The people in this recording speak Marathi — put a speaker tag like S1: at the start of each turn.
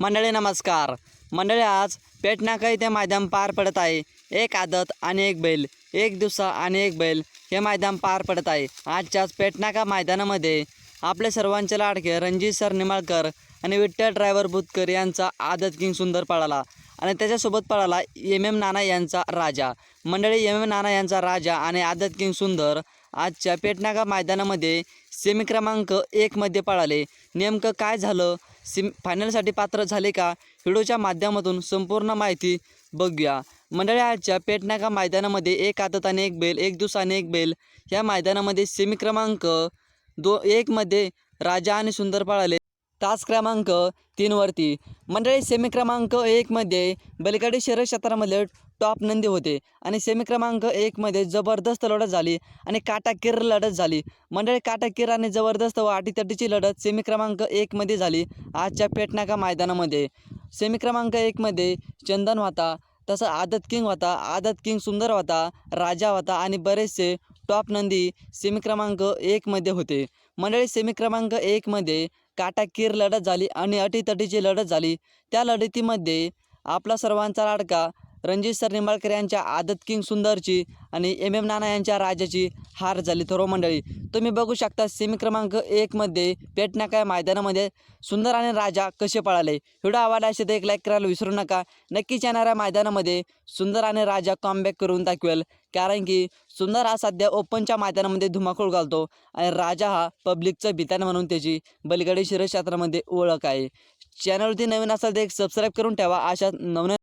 S1: मंडळी नमस्कार. मंडळी आज पेटनाका इथे मैदान पार पडत आहे. एक आदत आणि एक बैल, एक दिवसा आणि एक बैल हे मैदान पार पडत आहे. आजच्याच पेटनाका मैदानामध्ये आपले सर्वांचे लाडके रणजित सर निंबाळकर आणि विठ्ठल ड्रायव्हर बुतकर यांचा आदत किंग सुंदर पळाला आणि त्याच्यासोबत पळाला एम नाना यांचा राजा. मंडळी एम नाना यांचा राजा आणि आदत किंग सुंदर आजच्या पेटनाका मैदानामध्ये सेमी क्रमांक 1 मध्ये पळाले. नेमकं काय झालं, फायनलसाठी पात्र झाले का, व्हिडिओच्या माध्यमातून संपूर्ण माहिती बघूया. मंडळी आजच्या पेटनाका मैदानामध्ये एक आदत आणि एक बैल, एक दिवस आणि एक बैल ह्या मैदानामध्ये सेमी क्रमांक 1 मध्ये राजा आणि सुंदर पळाले तास क्रमांक 3 वरती. मंडळी सेमी क्रमांक 1 मध्ये बलिकडे शर्यत क्षेत्रामध्ये टॉप नंदी होते आणि सेमी क्रमांक 1 मध्ये जबरदस्त लढत झाली आणि काटाकीर लढत झाली. मंडळी काटाकीर आणि जबरदस्त व अटीतटीची लढत सेमी क्रमांक 1 मध्ये झाली. आजच्या पेटनाका मैदानामध्ये सेमी क्रमांक 1 मध्ये चंदन होता, तसं आदत किंग होता, आदत किंग सुंदर होता, राजा होता आणि बरेचसे टॉप नंदी सेमी क्रमांक 1 मध्ये होते. मंडळी सेमी क्रमांक 1 मध्ये काटाकीर लढत झाली आणि अटीतटीची लढत झाली. त्या लढतीमध्ये आपला सर्वांचा लाडका रणजित सर निंबाळकर यांच्या आदत किंग सुंदरची आणि एम नाना यांच्या राजाची हार झाली. थोरो मंडळी तुम्ही बघू शकता सेमी क्रमांक 1 मध्ये पेटनाका मैदानामध्ये सुंदर आणि राजा कसे पळाले. व्हिडिओ आवडला असेल तर एक लाईक करायला विसरू नका. नक्कीच येणाऱ्या मैदानामध्ये सुंदर आणि राजा कॉमबॅक करून दाखवेल, कारण की सुंदर हा सध्या ओपनच्या मैदानामध्ये धुमाकूळ घालतो आणि राजा हा पब्लिकचं भितान म्हणून त्याची बलिगडी शर्यत क्षेत्रामध्ये ओळख आहे. चॅनलवरती नवीन असाल तर एक सबस्क्राईब करून ठेवा. अशा नवनवीन